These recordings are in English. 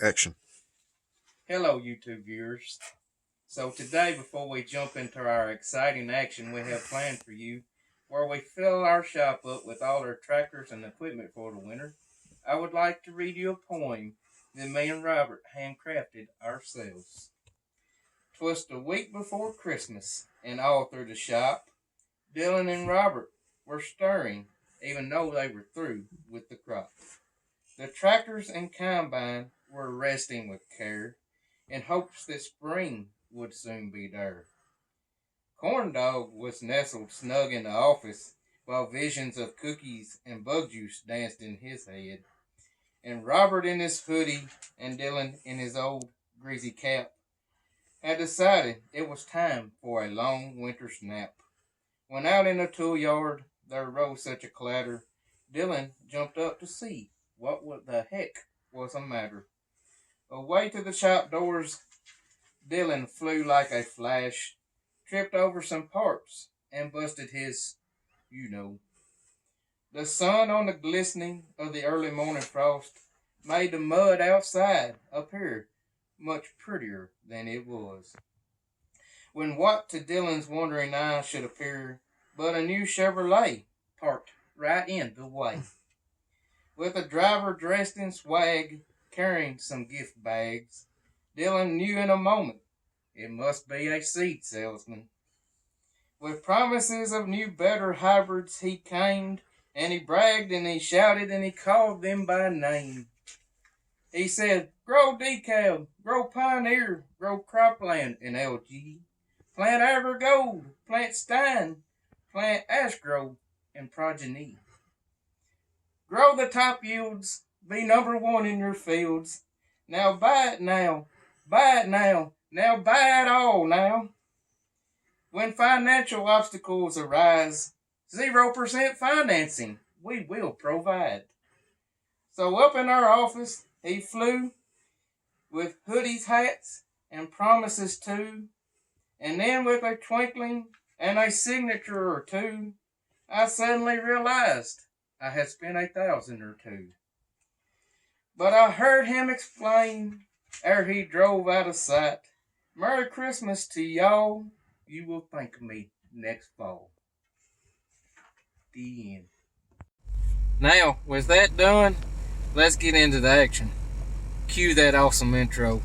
Action. Hello, YouTube viewers. So today, before we jump into our exciting action we have planned for you, where we fill our shop up with all our tractors and equipment for the winter, I would like to read you a poem that me and Robert handcrafted ourselves. 'Twas the week before Christmas, and all through the shop, Dylan and Robert were stirring, even though they were through with the crop. The tractors and combine were resting with care, in hopes that spring would soon be there. Corn Dog was nestled snug in the office, while visions of cookies and bug juice danced in his head. And Robert in his hoodie and Dylan in his old greasy cap had decided it was time for a long winter's nap. When out in the tool yard there rose such a clatter, Dylan jumped up to see what the heck was the matter. Away to the shop doors, Dylan flew like a flash, tripped over some parts, and busted his, you know. The sun on the glistening of the early morning frost made the mud outside appear much prettier than it was. When what to Dylan's wondering eye should appear but a new Chevrolet parked right in the way, with a driver dressed in swag, carrying some gift bags. Dylan knew in a moment it must be a seed salesman. With promises of new, better hybrids he came, and he bragged and he shouted and he called them by name. He said, grow DeKalb, grow Pioneer, grow Cropland and LG. Plant Evergold, plant Stein, plant Ashgrove and Progeny. Grow the top yields, be number one in your fields. Now buy it now, buy it now, now buy it all now. When financial obstacles arise, 0% financing we will provide. So up in our office he flew, with hoodies, hats, and promises too. And then with a twinkling and a signature or two, I suddenly realized I had spent 1,000 or two. But I heard him explain, ere he drove out of sight, Merry Christmas to y'all, you will think of me next fall. The end. Now, with that done, let's get into the action. Cue that awesome intro.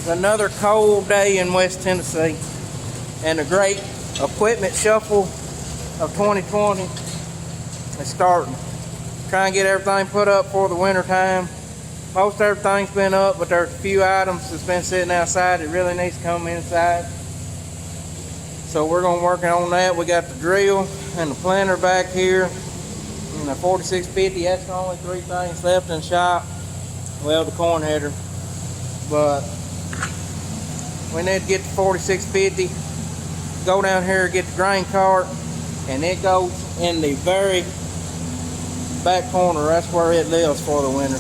Another cold day in West Tennessee, and the great equipment shuffle of 2020 is starting. Trying to get everything put up for the winter time. Most everything's been up, but there's a few items that's been sitting outside that really needs to come inside. So we're going to work on that. We got the drill and the planter back here, and the 4650. That's the only three things left in the shop. Well, the corn header, but we need to get the 4650, go down here, get the grain cart, and it goes in the very back corner. That's where it lives for the winter.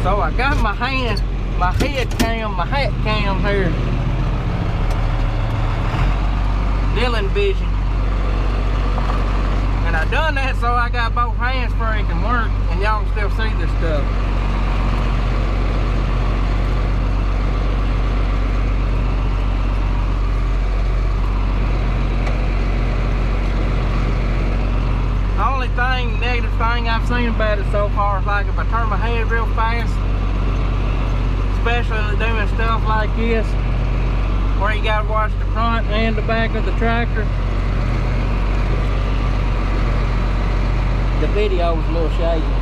So I got my head cam, my hat cam here. Dylan Vision. And I done that so I got both hands where it can work and y'all can still see this stuff. The only negative thing I've seen about it so far is like if I turn my head real fast, especially doing stuff like this, where you gotta watch the front and the back of the tractor, the video is a little shaky.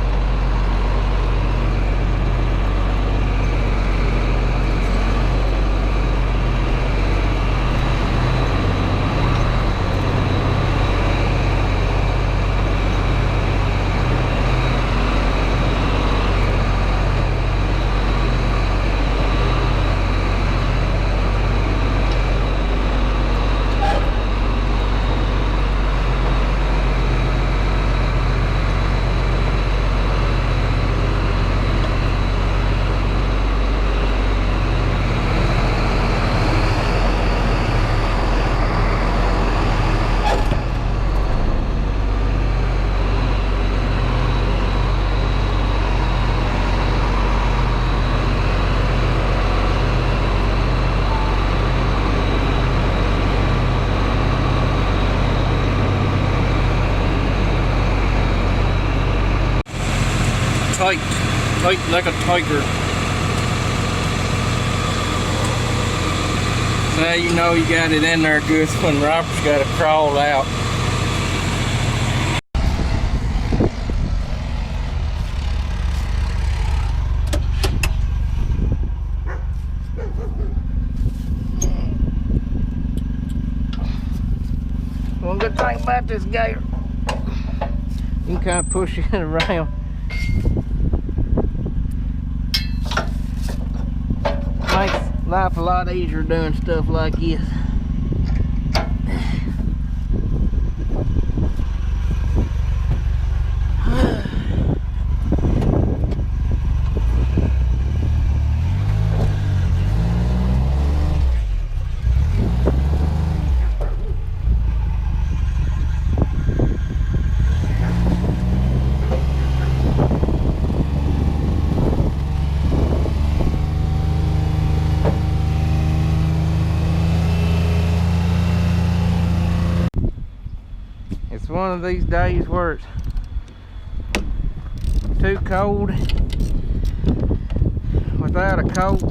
Tight like a tiger. So you know you got it in there good when Robert's got to crawl out. One good thing about this gator, you can kind of push it around. Makes life a lot easier doing stuff like this. One of these days where it's too cold without a coat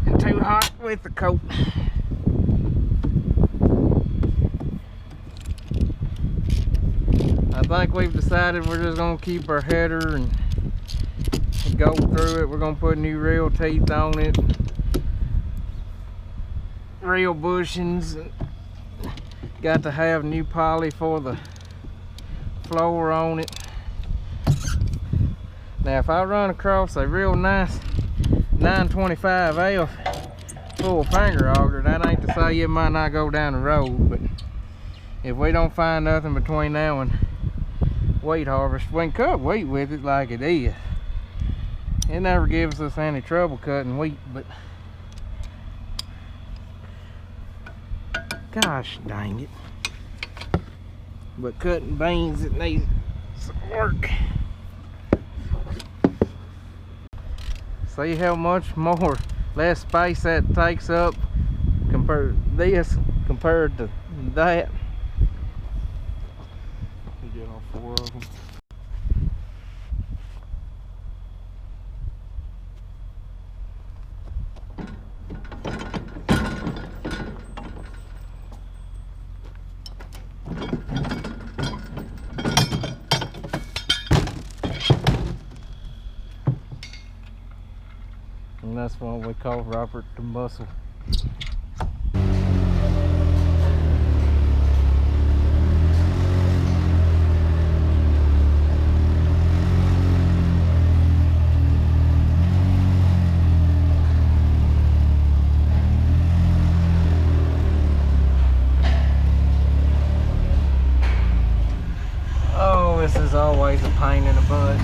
and too hot with the coat. I think we've decided we're just gonna keep our header and go through it. We're gonna put new reel teeth on it, reel bushings. Got to have new poly for the floor on it. Now if I run across a real nice 925F full finger auger, that ain't to say it might not go down the road, but if we don't find nothing between now and wheat harvest, we can cut wheat with it like it is. It never gives us any trouble cutting wheat, but gosh dang it. But cutting beans, it needs some work. See how much more less space that takes up compared to that. We get all 4 of them. And that's what we call Robert the Muscle. Oh, this is always a pain in the butt.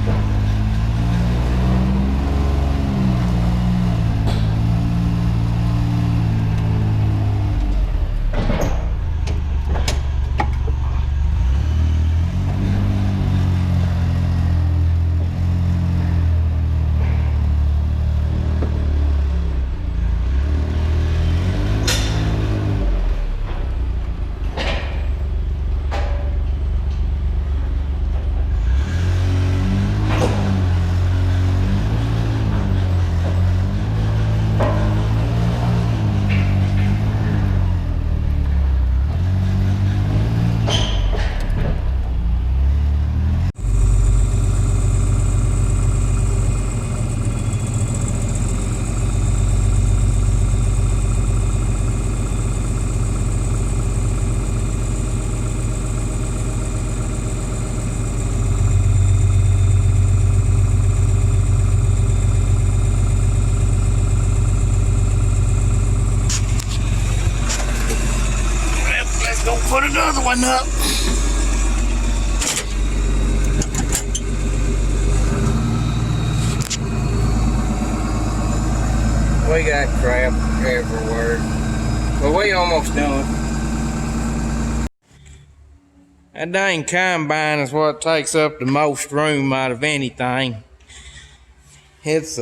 another one up. We got crap everywhere. But we almost done. That dang combine is what takes up the most room out of anything. It's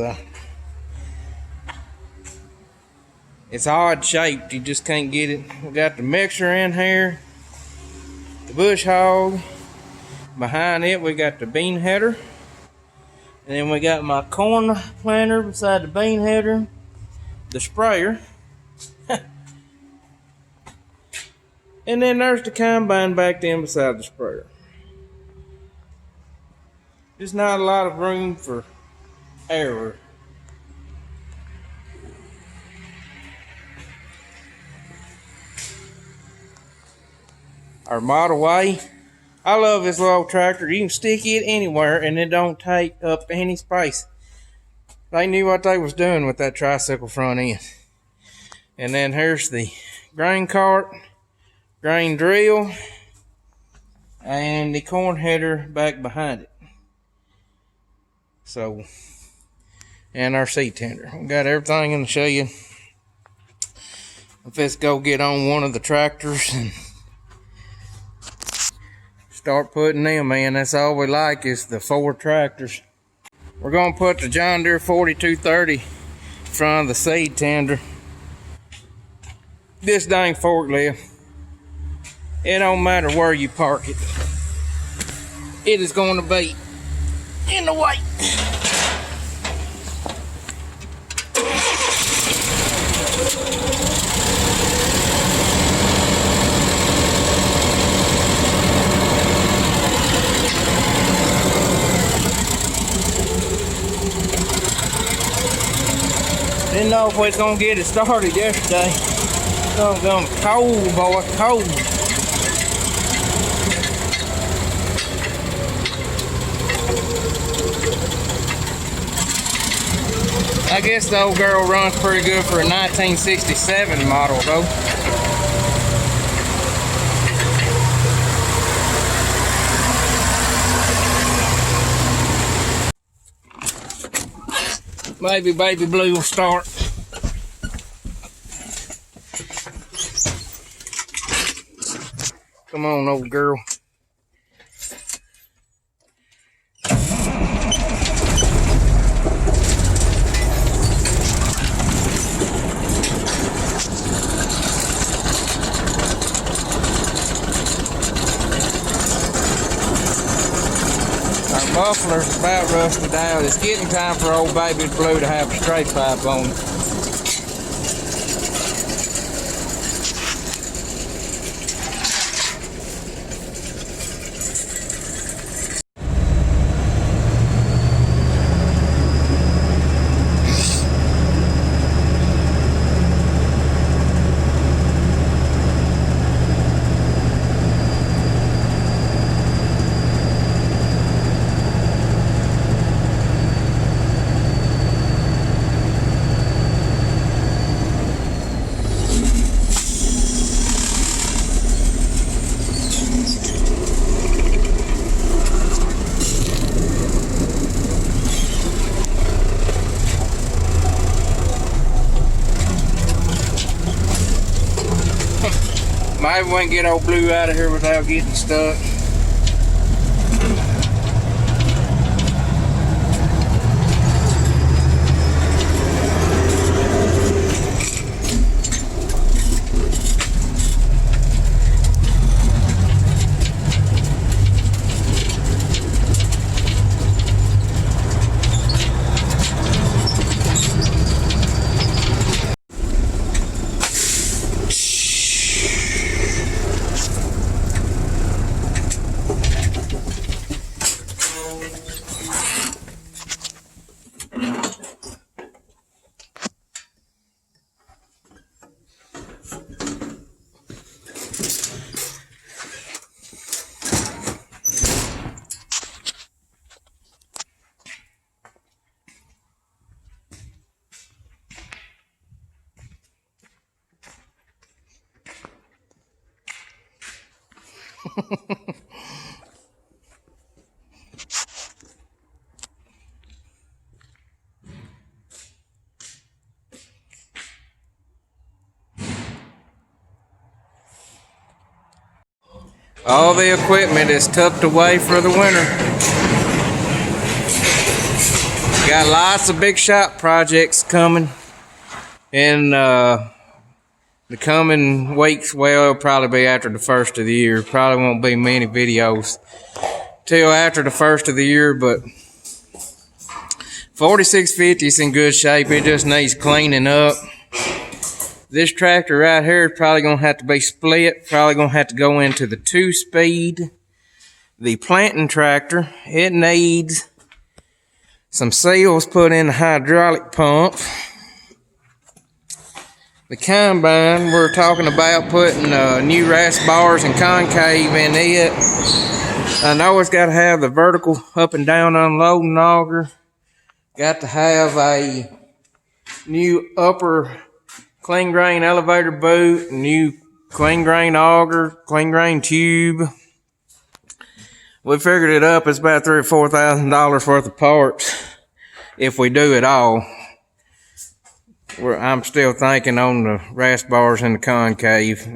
odd shaped, you just can't get it. We got the mixer in here, the bush hog. Behind it we got the bean header. And then we got my corn planter beside the bean header, the sprayer. And then there's the combine back then beside the sprayer. Just not a lot of room for error. Our Model A. I love this little tractor. You can stick it anywhere and it don't take up any space. They knew what they was doing with that tricycle front end. And then here's the grain cart, grain drill, and the corn header back behind it. So, and our seed tender. We got everything in the shed. Let's go get on one of the tractors and start putting them in. That's all we like is the 4 tractors. We're going to put the John Deere 4230 in front of the seed tender. This dang forklift, it don't matter where you park it, it is going to be in the way. Didn't know if we was gonna get it started yesterday. Oh, going cold, boy, cold. I guess the old girl runs pretty good for a 1967 model, though. Maybe Baby Blue will start. Come on, old girl. Muffler's about rusted out. It's getting time for old Baby Blue to have a straight pipe on it. Maybe we can get old Blue out of here without getting stuck. All the equipment is tucked away for the winter. Got lots of big shop projects coming in the coming weeks. Well, it'll probably be after the first of the year. Probably won't be many videos till after the first of the year, but 4650 is in good shape. It just needs cleaning up. This tractor right here is probably going to have to be split. Probably going to have to go into the 2-speed. The planting tractor, it needs some seals put in the hydraulic pump. The combine, we're talking about putting new rest bars and concave in it. I know it's got to have the vertical up and down unloading auger. Got to have a new upper clean grain elevator boot, new clean grain auger, clean grain tube. We figured it up. It's about $3,000 or $4,000 worth of parts if we do it all. I'm still thinking on the rest bars and the concave. I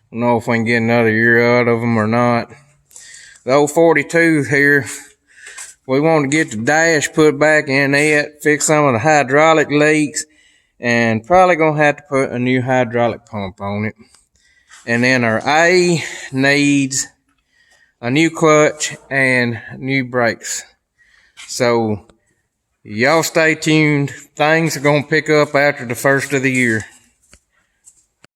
don't know if we can get another year out of them or not. The old 42 here, we want to get the dash put back in it, fix some of the hydraulic leaks, and probably gonna have to put a new hydraulic pump on it. And then our A needs a new clutch and new brakes. So y'all stay tuned. Things are gonna pick up after the first of the year.